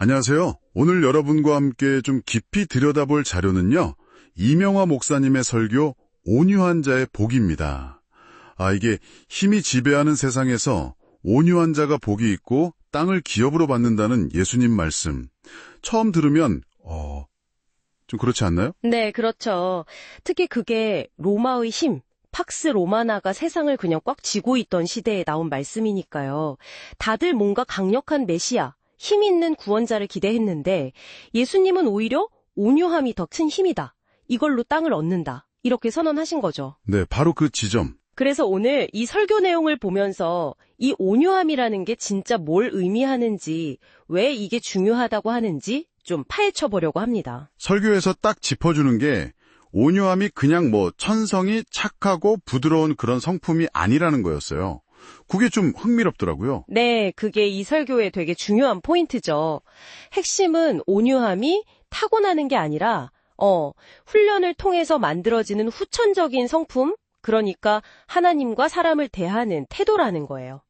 안녕하세요. 오늘 여러분과 함께 좀 깊이 들여다볼 자료는요. 이명화 목사님의 설교 온유한 자의 복입니다. 이게 힘이 지배하는 세상에서 온유한 자가 복이 있고 땅을 기업으로 받는다는 예수님 말씀. 처음 들으면 좀 그렇지 않나요? 네, 그렇죠. 특히 그게 로마의 힘, 팍스 로마나가 세상을 그냥 꽉 쥐고 있던 시대에 나온 말씀이니까요. 다들 뭔가 강력한 메시아, 힘 있는 구원자를 기대했는데 예수님은 오히려 온유함이 더 큰 힘이다. 이걸로 땅을 얻는다. 이렇게 선언하신 거죠. 네, 바로 그 지점. 그래서 오늘 이 설교 내용을 보면서 이 온유함이라는 게 진짜 뭘 의미하는지, 왜 이게 중요하다고 하는지 좀 파헤쳐 보려고 합니다. 설교에서 딱 짚어주는 게 온유함이 그냥 천성이 착하고 부드러운 그런 성품이 아니라는 거였어요. 그게 좀 흥미롭더라고요. 네, 그게 이 설교의 되게 중요한 포인트죠. 핵심은 온유함이 타고나는 게 아니라 훈련을 통해서 만들어지는 후천적인 성품, 그러니까 하나님과 사람을 대하는 태도라는 거예요.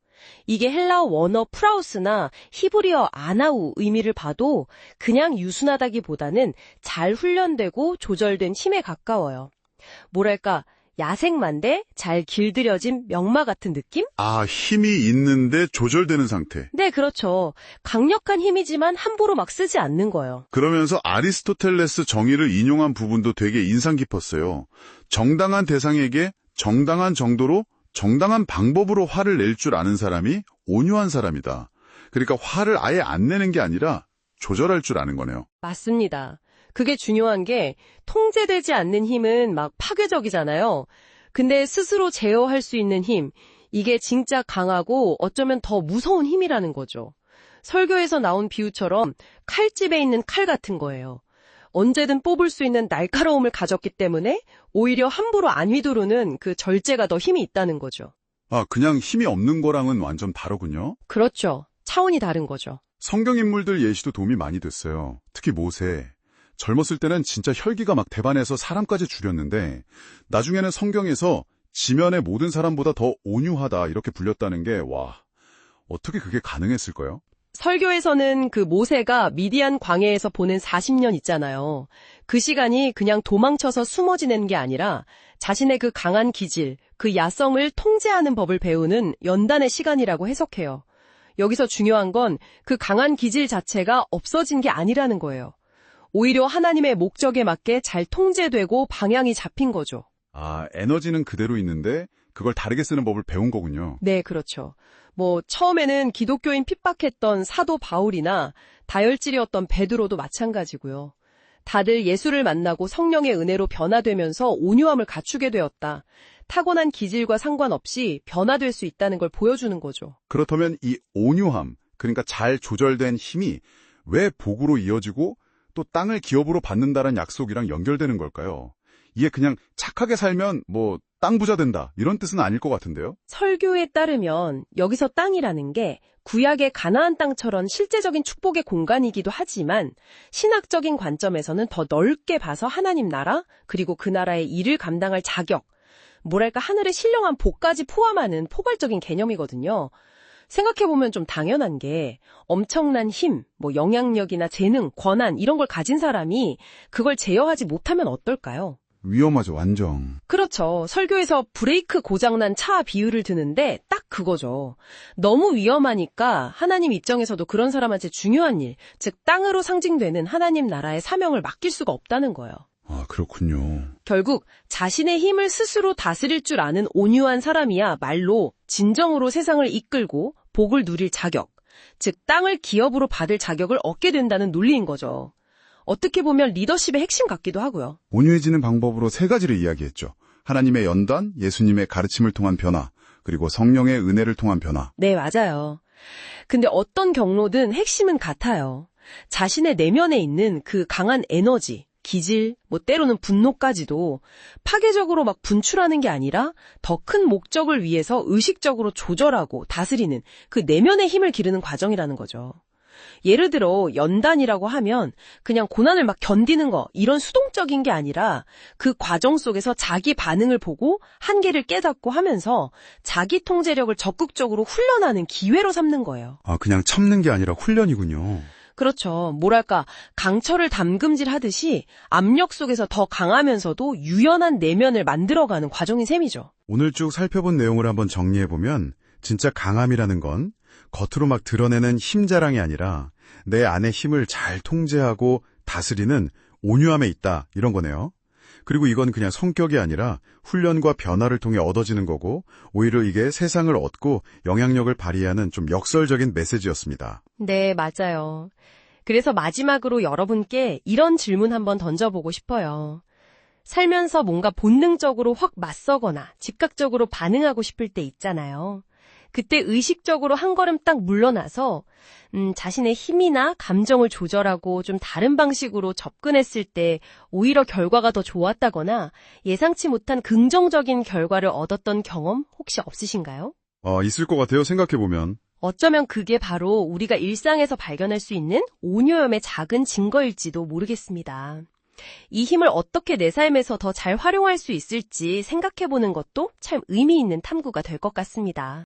이게 헬라어 원어 프라우스나 히브리어 아나우 의미를 봐도 그냥 유순하다기보다는 잘 훈련되고 조절된 힘에 가까워요. 뭐랄까, 야생만데 잘 길들여진 명마 같은 느낌? 힘이 있는데 조절되는 상태. 네, 그렇죠. 강력한 힘이지만 함부로 막 쓰지 않는 거예요. 그러면서 아리스토텔레스 정의를 인용한 부분도 되게 인상 깊었어요. 정당한 대상에게 정당한 정도로 정당한 방법으로 화를 낼 줄 아는 사람이 온유한 사람이다. 그러니까 화를 아예 안 내는 게 아니라 조절할 줄 아는 거네요. 맞습니다. 그게 중요한 게 통제되지 않는 힘은 막 파괴적이잖아요. 근데 스스로 제어할 수 있는 힘, 이게 진짜 강하고 어쩌면 더 무서운 힘이라는 거죠. 설교에서 나온 비유처럼 칼집에 있는 칼 같은 거예요. 언제든 뽑을 수 있는 날카로움을 가졌기 때문에 오히려 함부로 안 휘두르는 그 절제가 더 힘이 있다는 거죠. 그냥 힘이 없는 거랑은 완전 다르군요. 그렇죠. 차원이 다른 거죠. 성경 인물들 예시도 도움이 많이 됐어요. 특히 모세. 젊었을 때는 진짜 혈기가 막 대반해서 사람까지 죽였는데 나중에는 성경에서 지면의 모든 사람보다 더 온유하다 이렇게 불렸다는 게 어떻게 그게 가능했을까요? 설교에서는 그 모세가 미디안 광야에서 보낸 40년 있잖아요. 그 시간이 그냥 도망쳐서 숨어 지내는 게 아니라 자신의 그 강한 기질, 그 야성을 통제하는 법을 배우는 연단의 시간이라고 해석해요. 여기서 중요한 건 그 강한 기질 자체가 없어진 게 아니라는 거예요. 오히려 하나님의 목적에 맞게 잘 통제되고 방향이 잡힌 거죠. 에너지는 그대로 있는데 그걸 다르게 쓰는 법을 배운 거군요. 네, 그렇죠. 처음에는 기독교인 핍박했던 사도 바울이나 다혈질이었던 베드로도 마찬가지고요. 다들 예수를 만나고 성령의 은혜로 변화되면서 온유함을 갖추게 되었다. 타고난 기질과 상관없이 변화될 수 있다는 걸 보여주는 거죠. 그렇다면 이 온유함, 그러니까 잘 조절된 힘이 왜 복으로 이어지고 또 땅을 기업으로 받는다는 약속이랑 연결되는 걸까요? 이게 그냥 착하게 살면 땅 부자 된다 이런 뜻은 아닐 것 같은데요? 설교에 따르면 여기서 땅이라는 게 구약의 가나안 땅처럼 실제적인 축복의 공간이기도 하지만 신학적인 관점에서는 더 넓게 봐서 하나님 나라 그리고 그 나라의 일을 감당할 자격, 뭐랄까 하늘의 신령한 복까지 포함하는 포괄적인 개념이거든요. 생각해보면 좀 당연한 게 엄청난 힘, 영향력이나 재능, 권한 이런 걸 가진 사람이 그걸 제어하지 못하면 어떨까요? 위험하죠, 완전. 그렇죠. 설교에서 브레이크 고장난 차 비유를 드는데 딱 그거죠. 너무 위험하니까 하나님 입장에서도 그런 사람한테 중요한 일, 즉 땅으로 상징되는 하나님 나라의 사명을 맡길 수가 없다는 거예요. 그렇군요. 결국 자신의 힘을 스스로 다스릴 줄 아는 온유한 사람이야 말로 진정으로 세상을 이끌고 복을 누릴 자격, 즉 땅을 기업으로 받을 자격을 얻게 된다는 논리인 거죠. 어떻게 보면 리더십의 핵심 같기도 하고요. 온유해지는 방법으로 3가지를 이야기했죠. 하나님의 연단, 예수님의 가르침을 통한 변화, 그리고 성령의 은혜를 통한 변화. 네, 맞아요. 근데 어떤 경로든 핵심은 같아요. 자신의 내면에 있는 그 강한 에너지, 기질, 때로는 분노까지도 파괴적으로 막 분출하는 게 아니라 더 큰 목적을 위해서 의식적으로 조절하고 다스리는 그 내면의 힘을 기르는 과정이라는 거죠. 예를 들어 연단이라고 하면 그냥 고난을 막 견디는 거 이런 수동적인 게 아니라 그 과정 속에서 자기 반응을 보고 한계를 깨닫고 하면서 자기 통제력을 적극적으로 훈련하는 기회로 삼는 거예요. 그냥 참는 게 아니라 훈련이군요. 그렇죠. 뭐랄까, 강철을 담금질 하듯이 압력 속에서 더 강하면서도 유연한 내면을 만들어가는 과정인 셈이죠. 오늘 쭉 살펴본 내용을 한번 정리해보면 진짜 강함이라는 건 겉으로 막 드러내는 힘 자랑이 아니라 내 안의 힘을 잘 통제하고 다스리는 온유함에 있다 이런 거네요. 그리고 이건 그냥 성격이 아니라 훈련과 변화를 통해 얻어지는 거고 오히려 이게 세상을 얻고 영향력을 발휘하는 좀 역설적인 메시지였습니다. 네, 맞아요. 그래서 마지막으로 여러분께 이런 질문 한번 던져보고 싶어요. 살면서 뭔가 본능적으로 확 맞서거나 즉각적으로 반응하고 싶을 때 있잖아요. 그때 의식적으로 한 걸음 딱 물러나서 자신의 힘이나 감정을 조절하고 좀 다른 방식으로 접근했을 때 오히려 결과가 더 좋았다거나 예상치 못한 긍정적인 결과를 얻었던 경험 혹시 없으신가요? 있을 것 같아요. 생각해보면. 어쩌면 그게 바로 우리가 일상에서 발견할 수 있는 온유함의 작은 증거일지도 모르겠습니다. 이 힘을 어떻게 내 삶에서 더 잘 활용할 수 있을지 생각해보는 것도 참 의미 있는 탐구가 될 것 같습니다.